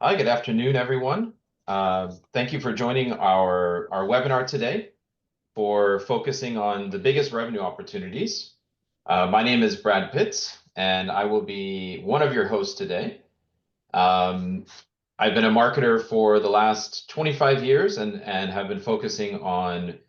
Hi, good afternoon, everyone. Thank you for joining our webinar today for focusing on the biggest revenue opportunities. My name is Brad Pitts, and I will be one of your hosts today. I've been a marketer for the last 25 years and have been focusing on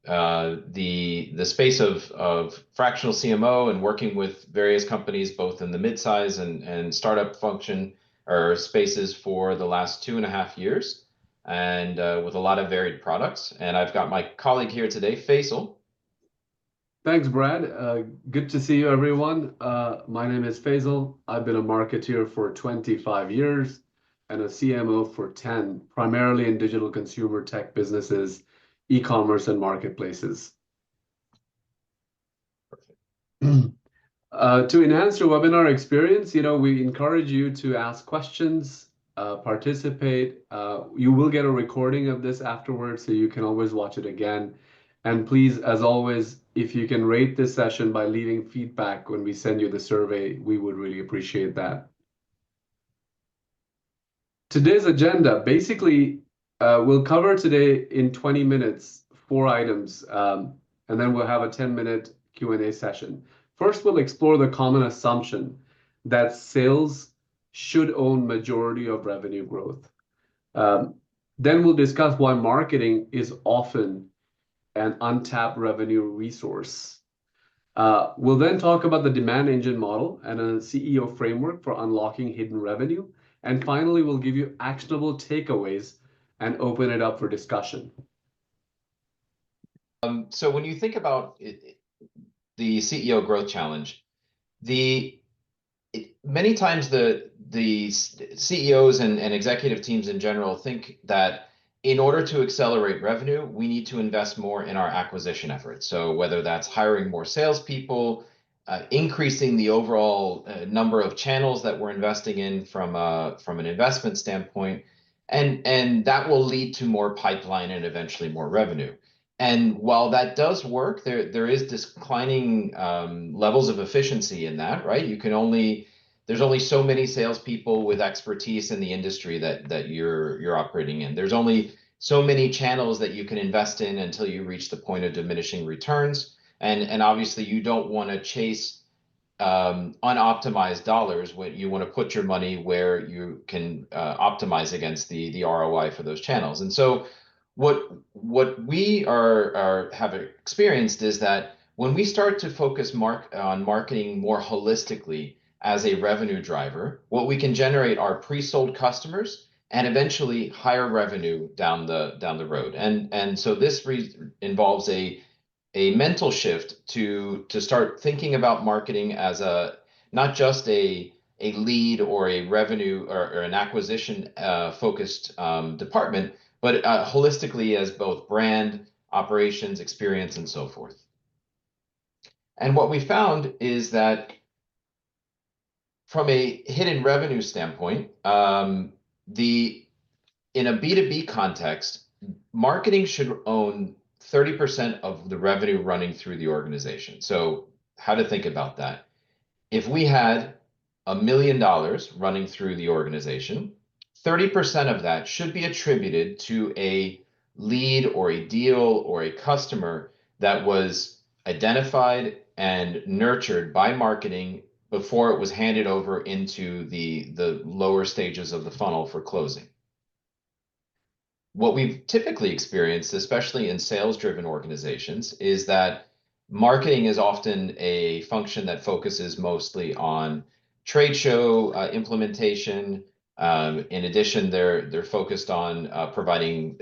the space of fractional CMO and working with various companies, both in the mid-size and startup function or spaces for the last 2.5 years, and with a lot of varied products. And I've got my colleague here today, Faisal. Thanks, Brad. Good to see you, everyone. My name is Faisal. I've been a marketeer for 25 years and a CMO for 10, primarily in digital consumer tech businesses, e-commerce, and marketplaces. To enhance your webinar experience, we encourage you to ask questions, participate. You will get a recording of this afterwards, so you can always watch it again. And please, as always, if you can rate this session by leaving feedback when we send you the survey, we would really appreciate that. Today's agenda, basically, we'll cover today in 20 minutes, 4 items, and then we'll have a 10-minute Q&A session. First, we'll explore the common assumption that sales should own majority of revenue growth. Then we'll discuss why marketing is often an untapped revenue resource. We'll then talk about the demand engine model and a CEO framework for unlocking hidden revenue. And finally, we'll give you actionable takeaways and open it up for discussion. So when you think about the CEO growth challenge, many times the CEOs and executive teams in general think that in order to accelerate revenue, we need to invest more in our acquisition efforts. So whether that's hiring more salespeople, increasing the overall number of channels that we're investing in from an investment standpoint, and that will lead to more pipeline and eventually more revenue. And while that does work, there is declining levels of efficiency in that, right? There's only so many salespeople with expertise in the industry that you're operating in. There's only so many channels that you can invest in until you reach the point of diminishing returns. And obviously, you don't want to chase unoptimized dollars. When you want to put your money where you can optimize against the ROI for those channels. And so what we have experienced is that when we start to focus on marketing more holistically as a revenue driver, what we can generate are pre-sold customers and eventually higher revenue down the road. And so this involves a mental shift to start thinking about marketing as not just a lead or a revenue or an acquisition focused department, but holistically as both brand, operations, experience, and so forth. And what we found is that from a hidden revenue standpoint, in a B2B context, marketing should own 30% of the revenue running through the organization. So how to think about that? If we had $1 million running through the organization, 30% of that should be attributed to a lead or a deal or a customer that was identified and nurtured by marketing before it was handed over into the lower stages of the funnel for closing. What we've typically experienced, especially in sales-driven organizations, is that marketing is often a function that focuses mostly on trade show implementation. In addition, they're focused on providing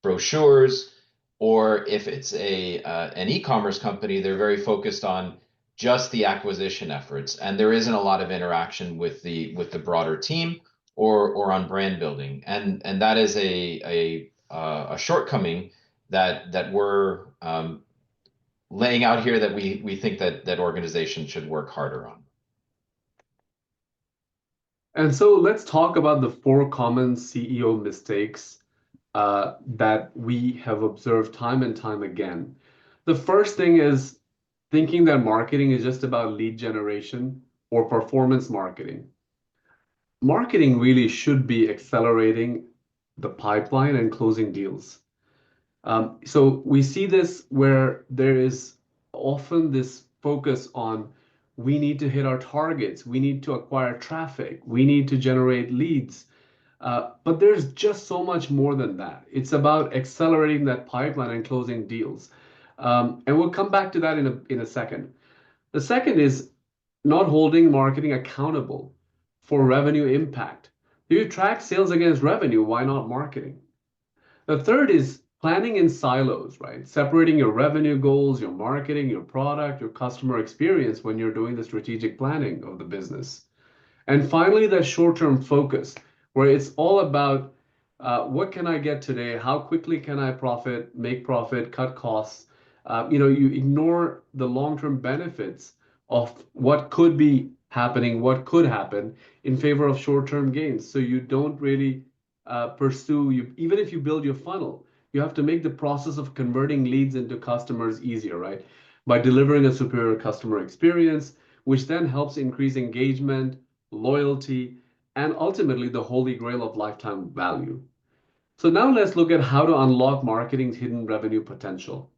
brochures, or if it's an e-commerce company, they're very focused on just the acquisition efforts, and there isn't a lot of interaction with the broader team or on brand building, and that is a shortcoming that we're laying out here that we think that organizations should work harder on. And so let's talk about the 4 common CEO mistakes that we have observed time and time again. The first thing is thinking that marketing is just about lead generation or performance marketing. marketing really should be accelerating the pipeline and closing deals. So we see this where there is often this focus on we need to hit our targets, we need to acquire traffic, we need to generate leads. But there's just so much more than that. It's about accelerating that pipeline and closing deals. And we'll come back to that in a second. The second is not holding marketing accountable for revenue impact. If you track sales against revenue, why not marketing? The third is planning in silos, right? Separating your revenue goals, your marketing, your product, your customer experience when you're doing the strategic planning of the business. And finally, the short-term focus, where it's all about what can I get today? How quickly can I profit, make profit, cut costs? You ignore the long-term benefits of what could be happening, what could happen in favor of short-term gains. So you don't really pursue, even if you build your funnel, you have to make the process of converting leads into customers easier, right? By delivering a superior customer experience, which then helps increase engagement, loyalty, and ultimately the holy grail of lifetime value. So now let's look at how to unlock marketing's hidden revenue potential.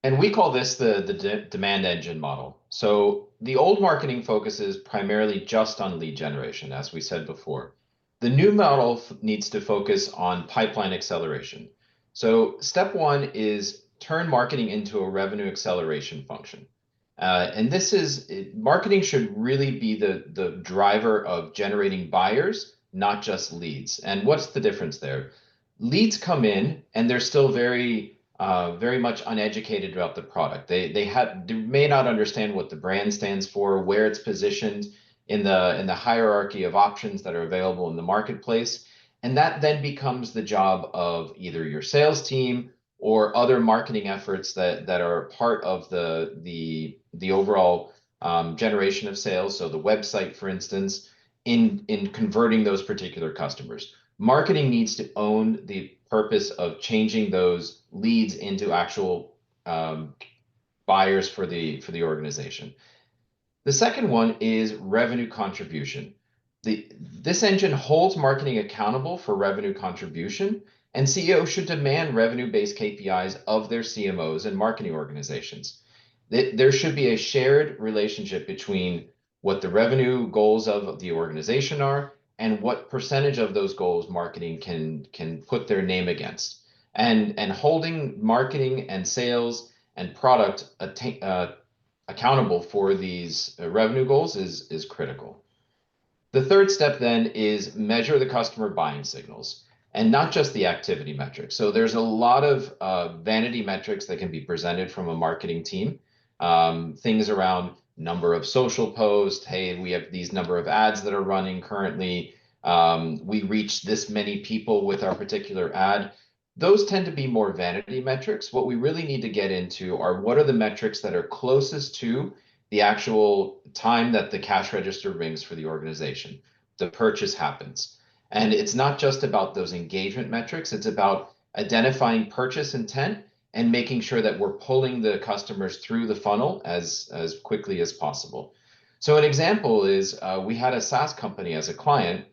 And we call this the demand engine model. So the old marketing focuses primarily just on lead generation, as we said before. The new model needs to focus on pipeline acceleration. So step one is turn marketing into a revenue acceleration function. And this is marketing should really be the driver of generating buyers, not just leads. And what's the difference there? Leads come in and they're still very much uneducated about the product. They may not understand what the brand stands for, where it's positioned in the hierarchy of options that are available in the marketplace, and that then becomes the job of either your sales team or other marketing efforts that are part of the overall generation of sales. So the website, for instance, in converting those particular customers. Marketing needs to own the purpose of changing those leads into actual buyers for the organization. The second one is revenue contribution. This engine holds marketing accountable for revenue contribution, and CEOs should demand revenue-based KPIs of their CMOs and marketing organizations. There should be a shared relationship between what the revenue goals of the organization are and what percentage of those goals marketing can put their name against. And holding marketing and sales and product accountable for these revenue goals is critical. The third step then is measure the customer buying signals and not just the activity metrics. So there's a lot of vanity metrics that can be presented from a marketing team. Things around number of social posts. Hey, we have these number of ads that are running currently. We reached this many people with our particular ad. Those tend to be more vanity metrics. What we really need to get into are what are the metrics that are closest to the actual time that the cash register rings for the organization, the purchase happens. And it's not just about those engagement metrics, it's about identifying purchase intent and making sure that we're pulling the customers through the funnel as quickly as possible. So an example is we had a SaaS company as a client,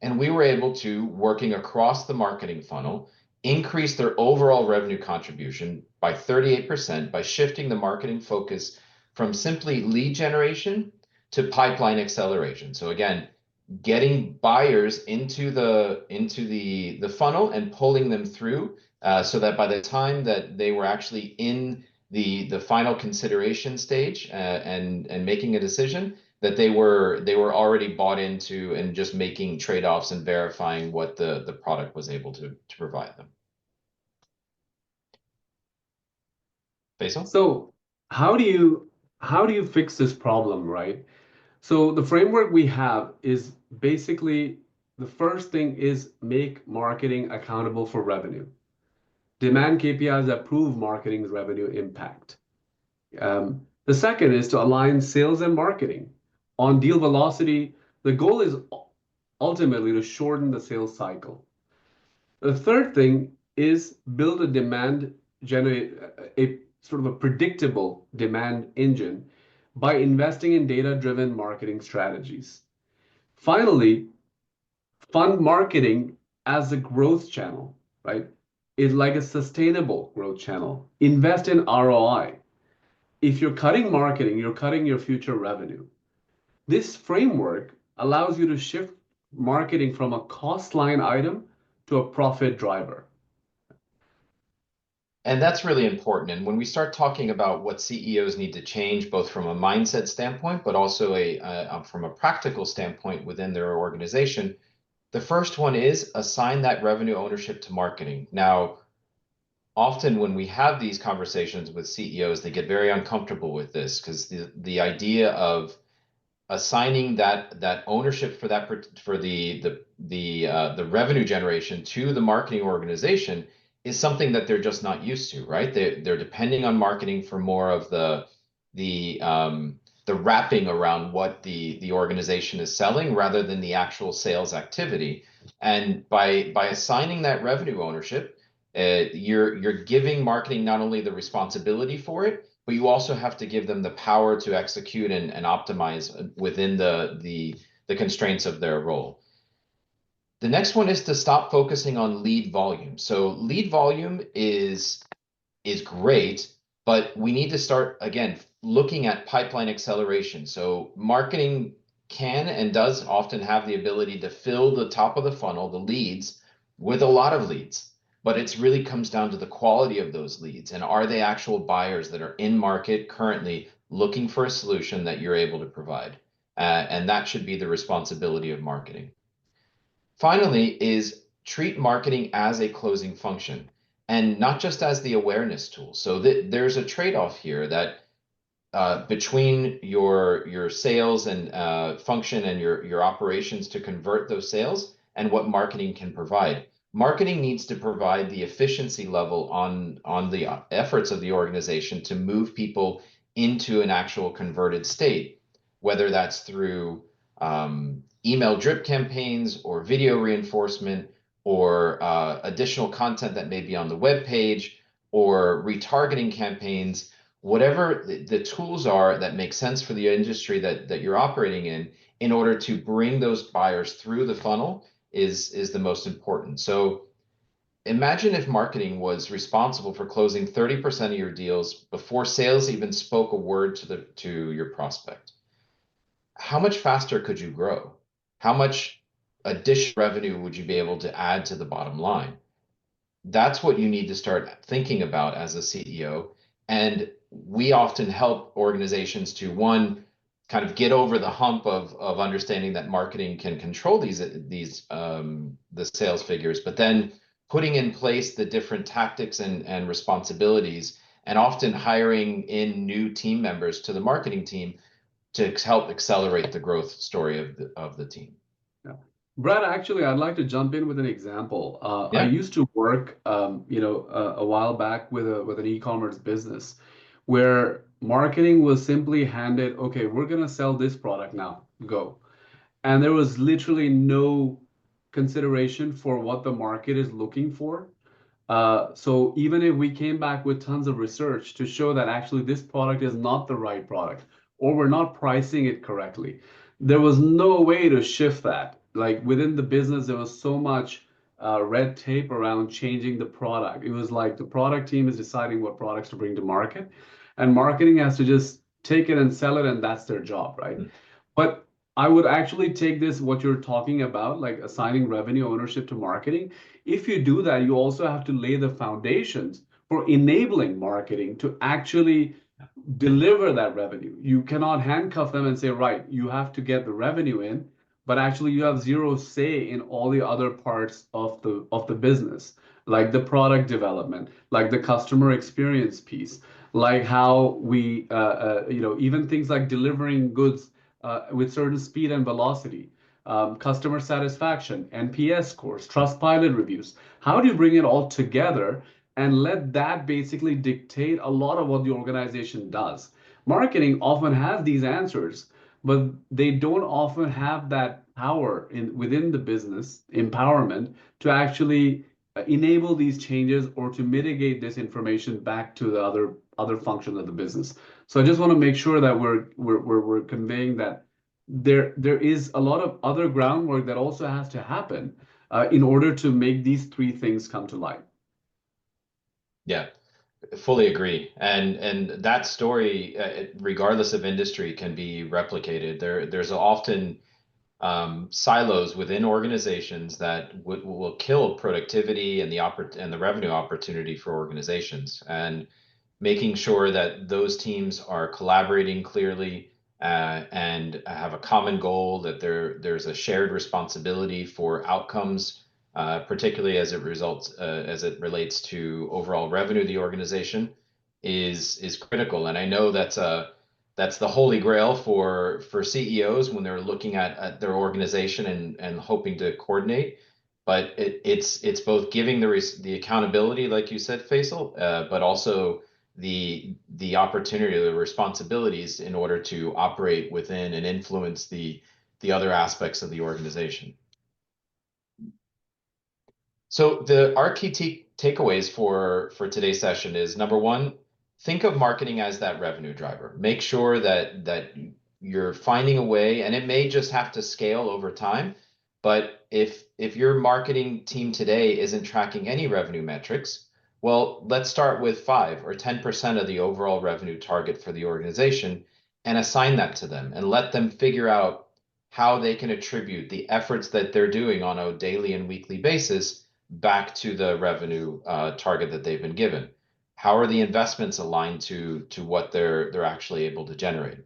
and we were able to, working across the marketing funnel, increase their overall revenue contribution by 38% by shifting the marketing focus from simply lead generation to pipeline acceleration. So again, getting buyers into the funnel and pulling them through so that by the time that they were actually in the final consideration stage and making a decision, that they were already bought into and just making trade-offs and verifying what the product was able to provide them. Faisal? So how do you fix this problem, right? So the framework we have is basically the first thing is make marketing accountable for revenue. Demand KPIs that prove marketing's revenue impact. The second is to align sales and marketing on deal velocity. The goal is ultimately to shorten the sales cycle. The third thing is build a sort of a predictable demand engine by investing in data-driven marketing strategies. Finally, fund marketing as a growth channel, right? Is like a sustainable growth channel. Invest in ROI. If you're cutting marketing, you're cutting your future revenue. This framework allows you to shift marketing from a cost line item to a profit driver. And that's really important. And when we start talking about what CEOs need to change, both from a mindset standpoint, but also from a practical standpoint within their organization, the first one is assign that revenue ownership to marketing. Now, often when we have these conversations with CEOs, they get very uncomfortable with this because the idea of assigning that ownership for the revenue generation to the marketing organization is something that they're just not used to, right? They're depending on marketing for more of the the wrapping around what the organization is selling rather than the actual sales activity. And by assigning that revenue ownership, you're giving marketing not only the responsibility for it, but you also have to give them the power to execute and optimize within the constraints of their role. The next one is to stop focusing on lead volume. So lead volume is great, but we need to start again looking at pipeline acceleration. So marketing can and does often have the ability to fill the top of the funnel, the leads, with a lot of leads. But it really comes down to the quality of those leads. And are they actual buyers that are in market currently looking for a solution that you're able to provide? And that should be the responsibility of marketing. Finally, is treat marketing as a closing function and not just as the awareness tool. So there's a trade-off here that between your sales and function and your operations to convert those sales and what marketing can provide. Marketing needs to provide the efficiency level on the efforts of the organization to move people into an actual converted state, whether that's through email drip campaigns or video reinforcement or additional content that may be on the web page or retargeting campaigns. Whatever the tools are that make sense for the industry that you're operating in order to bring those buyers through the funnel is the most important. So imagine if marketing was responsible for closing 30% of your deals before sales even spoke a word to your prospect. How much faster could you grow? How much additional revenue would you be able to add to the bottom line? That's what you need to start thinking about as a CEO. And we often help organizations to one, kind of get over the hump of understanding that marketing can control the sales figures, but then putting in place the different tactics and responsibilities, and often hiring in new team members to the marketing team to help accelerate the growth story of the team. Yeah. Brad, actually, I'd like to jump in with an example. I Yeah. used to work, a while back with an e-commerce business where marketing was simply handed, okay, we're going to sell this product now, go. And there was literally no consideration for what the market is looking for. So even if we came back with tons of research to show that actually this product is not the right product, or we're not pricing it correctly, there was no way to shift that. Like within the business, there was so much red tape around changing the product. It was like the product team is deciding what products to bring to market, and marketing has to just take it and sell it, and that's their job, right? But I would actually take this, what you're talking about, like assigning revenue ownership to marketing. If you do that, you also have to lay the foundations for enabling marketing to actually deliver that revenue. You cannot handcuff them and say, right, you have to get the revenue in, but actually you have zero say in all the other parts of the business, like the product development, like the customer experience piece, like how we even things like delivering goods with certain speed and velocity, customer satisfaction, NPS scores, Trustpilot reviews. How do you bring it all together and let that basically dictate a lot of what the organization does? Marketing often has these answers, but they don't often have that power within the business empowerment to actually enable these changes or to mitigate this information back to the other functions of the business. So I just want to make sure that we're conveying that there is a lot of other groundwork that also has to happen in order to make these three things come to light. Yeah, fully agree. And that story, regardless of industry, can be replicated. There's often silos within organizations that will kill productivity and the revenue opportunity for organizations. And making sure that those teams are collaborating clearly and have a common goal, that there's a shared responsibility for outcomes, particularly as it relates to overall revenue of the organization, is critical. And I know that's the holy grail for CEOs when they're looking at their organization and hoping to coordinate. But it's both giving the accountability, like you said, Faisal, but also the opportunity, the responsibilities in order to operate within and influence the other aspects of the organization. So our key takeaways for today's session is, number one, think of marketing as that revenue driver. Make sure that you're finding a way, and it may just have to scale over time, but if your marketing team today isn't tracking any revenue metrics, well, let's start with 5 or 10% of the overall revenue target for the organization and assign that to them and let them figure out how they can attribute the efforts that they're doing on a daily and weekly basis back to the revenue target that they've been given. How are the investments aligned to what they're actually able to generate?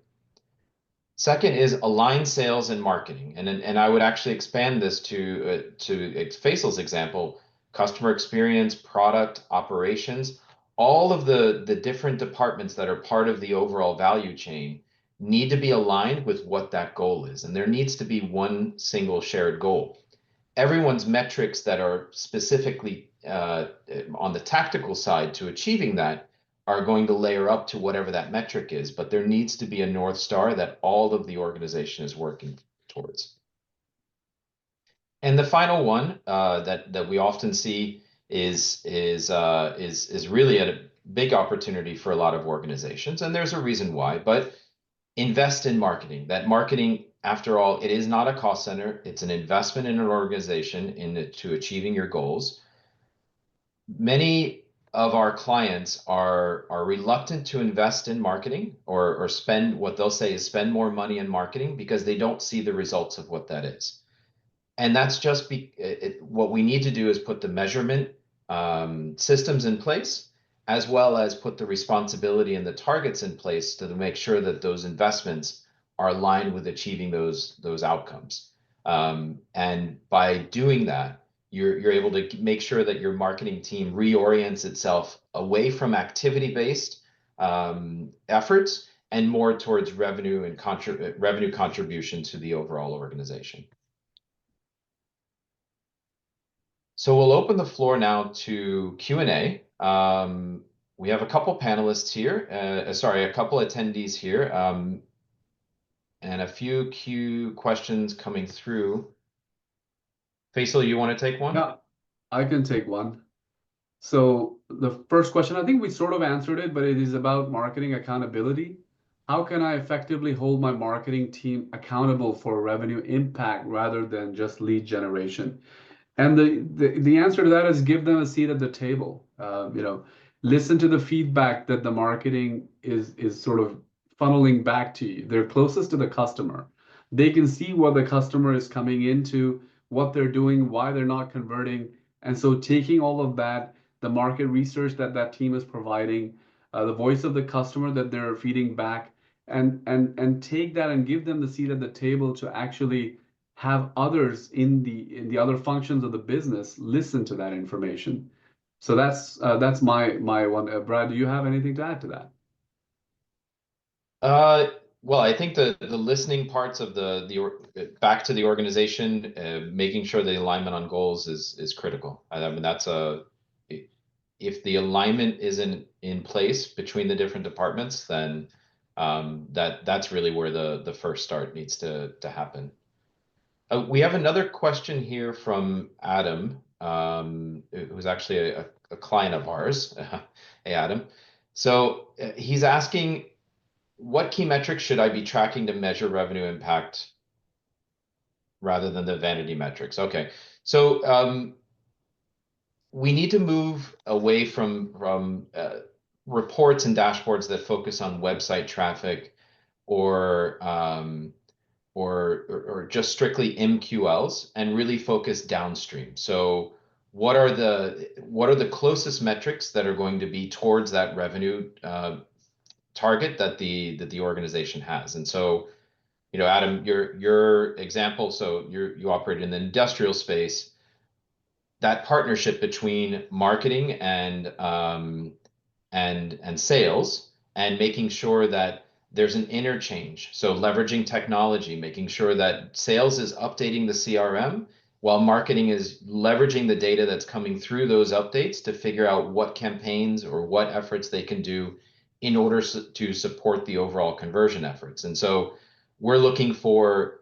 Second is align sales and marketing, and I would actually expand this to Faisal's example: customer experience, product, operations. All of the different departments that are part of the overall value chain need to be aligned with what that goal is, and there needs to be one single shared goal. Everyone's metrics that are specifically on the tactical side to achieving that are going to layer up to whatever that metric is, but there needs to be a North Star that all of the organization is working towards. And the final one that we often see is really a big opportunity for a lot of organizations, and there's a reason why, but invest in marketing. That marketing, after all, it is not a cost center. It's an investment in an organization to achieving your goals. Many of our clients are reluctant to invest in marketing or spend, what they'll say is spend more money in marketing, because they don't see the results of what that is. And that's just what we need to do is put the measurement systems in place, as well as put the responsibility and the targets in place to make sure that those investments are aligned with achieving those outcomes. And by doing that, you're able to make sure that your marketing team reorients itself away from activity-based efforts and more towards revenue and revenue contribution to the overall organization. So we'll open the floor now to Q&A. We have a couple panelists here, a couple attendees here, and a few questions coming through. Faisal, you want to take one? Yeah, I can take one. So the first question, I think we sort of answered it, but it is about marketing accountability. How can I effectively hold my marketing team accountable for revenue impact rather than just lead generation? And the answer to that is give them a seat at the table. Listen to the feedback that the marketing is sort of funneling back to you. They're closest to the customer. They can see what the customer is coming into, what they're doing, why they're not converting. And so taking all of that, the market research that team is providing, the voice of the customer that they're feeding back, and take that and give them the seat at the table to actually have others in the other functions of the business listen to that information. So that's my one. Brad, do you have anything to add to that? Well, I think the listening parts of the back to the organization, making sure the alignment on goals is critical. I mean, if the alignment isn't in place between the different departments, then that's really where the first start needs to happen. We have another question here from Adam, who's actually a client of ours. Hey, Adam. So he's asking, what key metrics should I be tracking to measure revenue impact rather than the vanity metrics? Okay, so we need to move away from reports and dashboards that focus on website traffic or or just strictly MQLs and really focus downstream. So what are the closest metrics that are going to be towards that revenue target that the organization has? And so, Adam, your example, so you operate in the industrial space. That partnership between marketing and sales, and making sure that there's an interchange. So leveraging technology, making sure that sales is updating the CRM while marketing is leveraging the data that's coming through those updates to figure out what campaigns or what efforts they can do in order to support the overall conversion efforts. And so we're looking for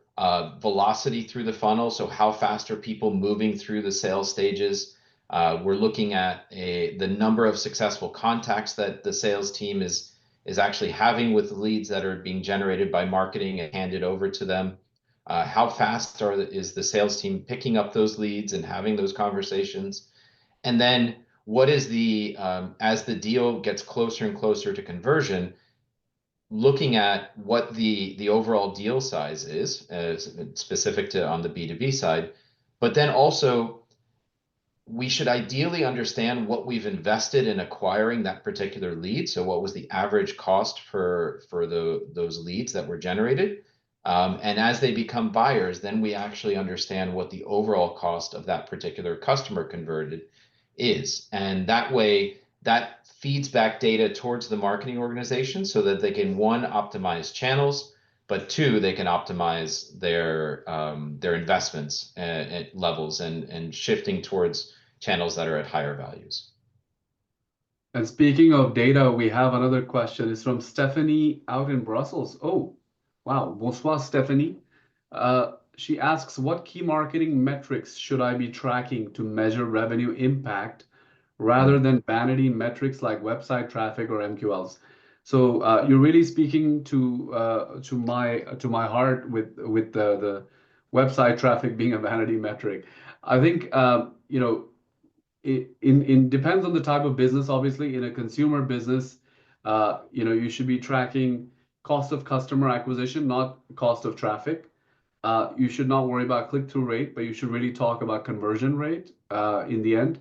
velocity through the funnel. So how fast are people moving through the sales stages? We're looking at the number of successful contacts that the sales team is actually having with the leads that are being generated by marketing and handed over to them. How fast is the sales team picking up those leads and having those conversations? And then what is as the deal gets closer and closer to conversion, looking at what the overall deal size is, specific to on the B2B side, but then also we should ideally understand what we've invested in acquiring that particular lead. So what was the average cost for those leads that were generated? And as they become buyers, then we actually understand what the overall cost of that particular customer converted is. And that way, that feeds back data towards the marketing organization so that they can, one, optimize channels, but two, they can optimize their investments at levels and shifting towards channels that are at higher values. And speaking of data, we have another question. It's from Stephanie out in Brussels. Oh, wow. Bonsoir, Stephanie. She asks, what key marketing metrics should I be tracking to measure revenue impact rather than vanity metrics like website traffic or MQLs? So you're really speaking to my heart with the website traffic being a vanity metric. I think it depends on the type of business. Obviously, in a consumer business, you should be tracking cost of customer acquisition, not cost of traffic. You should not worry about click-through rate, but you should really talk about conversion rate in the end.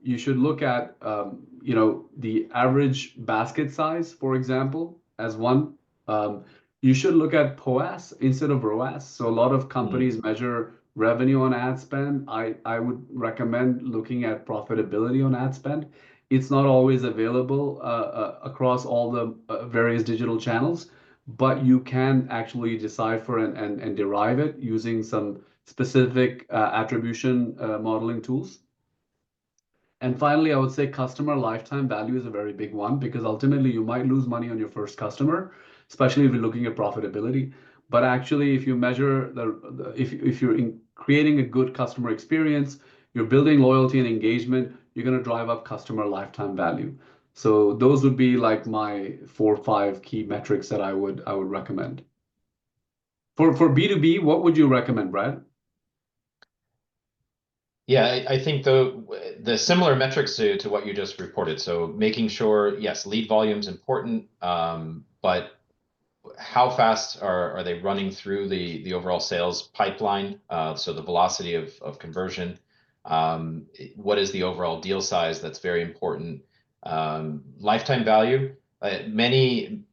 You should look at the average basket size, for example, as one. You should look at POAS instead of ROAS. So a lot of companies measure revenue on ad spend. I would recommend looking at profitability on ad spend. It's not always available across all the various digital channels, but you can actually decipher and derive it using some specific attribution modeling tools. And finally, I would say customer lifetime value is a very big one because ultimately you might lose money on your first customer, especially if you're looking at profitability. But actually, if you measure if you're creating a good customer experience, you're building loyalty and engagement, you're going to drive up customer lifetime value. So those would be like my 4 or 5 key metrics that I would recommend. For B2B, what would you recommend, Brad? Yeah, I think the similar metrics to what you just reported. So making sure, yes, lead volume is important, but how fast are they running through the overall sales pipeline? So the velocity of conversion. What is the overall deal size? That's very important. Lifetime value. Many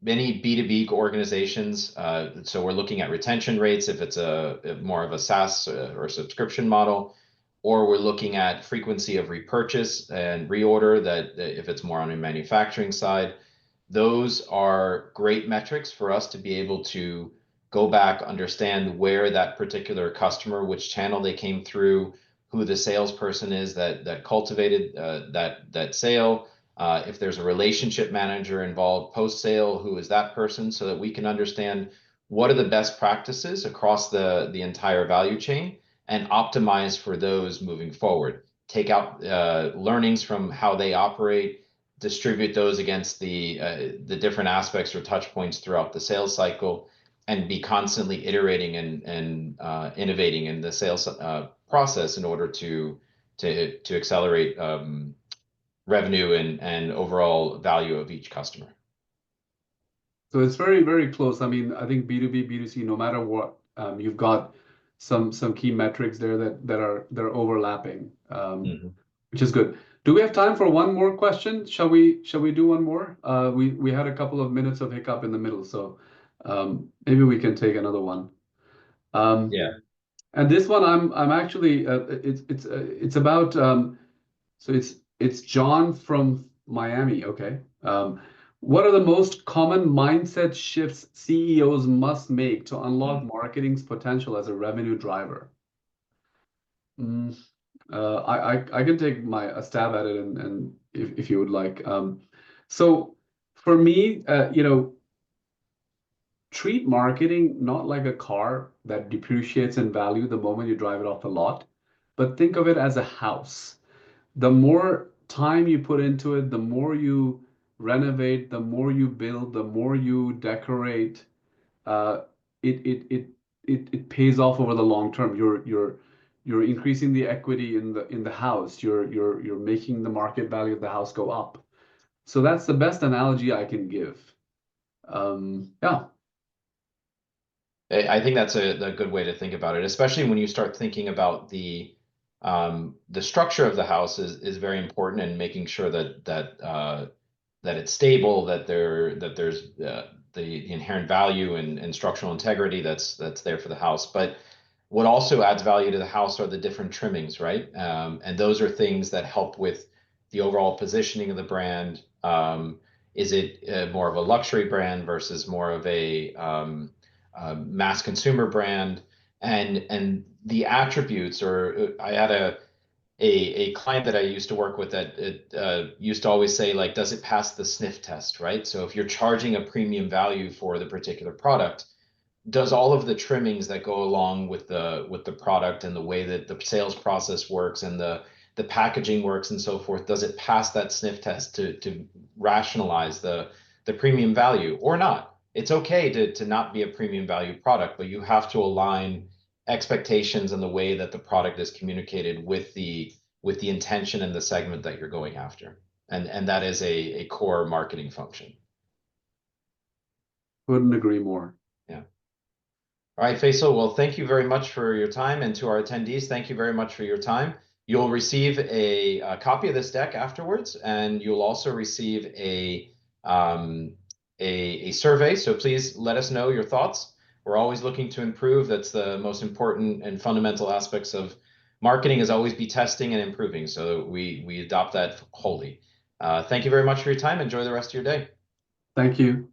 B2B organizations. So we're looking at retention rates if it's more of a SaaS or subscription model, or we're looking at frequency of repurchase and reorder that if it's more on a manufacturing side. Those are great metrics for us to be able to go back, understand where that particular customer, which channel they came through, who the salesperson is that cultivated that sale. If there's a relationship manager involved post-sale, who is that person, so that we can understand what are the best practices across the entire value chain and optimize for those moving forward. Take out learnings from how they operate, distribute those against the different aspects or touch points throughout the sales cycle, and be constantly iterating and innovating in the sales process in order to accelerate revenue and overall value of each customer. So it's very, very close. I mean, I think B2B, B2C, no matter what, you've got some key metrics there that are overlapping, which is good. Do we have time for one more question? Shall we do one more? We had a couple of minutes of hiccup in the middle, so maybe we can take another one. Yeah. And this one, I'm actually it's about so it's John from Miami. Okay. What are the most common mindset shifts CEOs must make to unlock marketing's potential as a revenue driver? I can take a stab at it, and if you would like. So for me, treat marketing not like a car that depreciates in value the moment you drive it off the lot, but think of it as a house. The more time you put into it, the more you renovate, the more you build, the more you decorate, uh, it pays off over the long term. You're increasing the equity in the house. You're making the market value of the house go up. So that's the best analogy I can give. Yeah. I think that's a good way to think about it, especially when you start thinking about the structure of the house is very important, and making sure that it's stable, that there's the inherent value and structural integrity that's there for the house. But what also adds value to the house are the different trimmings, right? And those are things that help with the overall positioning of the brand. Is it more of a luxury brand versus more of a mass consumer brand? And the attributes, or I had a client that I used to work with that used to always say, like, does it pass the sniff test, right? So if you're charging a premium value for the particular product, does all of the trimmings that go along with the product and the way that the sales process works and the packaging works and so forth, does it pass that sniff test to rationalize the premium value or not? It's okay to not be a premium value product, but you have to align expectations and the way that the product is communicated with the intention and the segment that you're going after. And that is a core marketing function. Couldn't agree more. Yeah. All right, Faisal. Well, thank you very much for your time. And to our attendees, thank you very much for your time. You'll receive a copy of this deck afterwards, and you'll also receive a survey. So please let us know your thoughts. We're always looking to improve. That's the most important and fundamental aspects of marketing, is always be testing and improving. So we adopt that wholly. Thank you very much for your time. Enjoy the rest of your day. Thank you.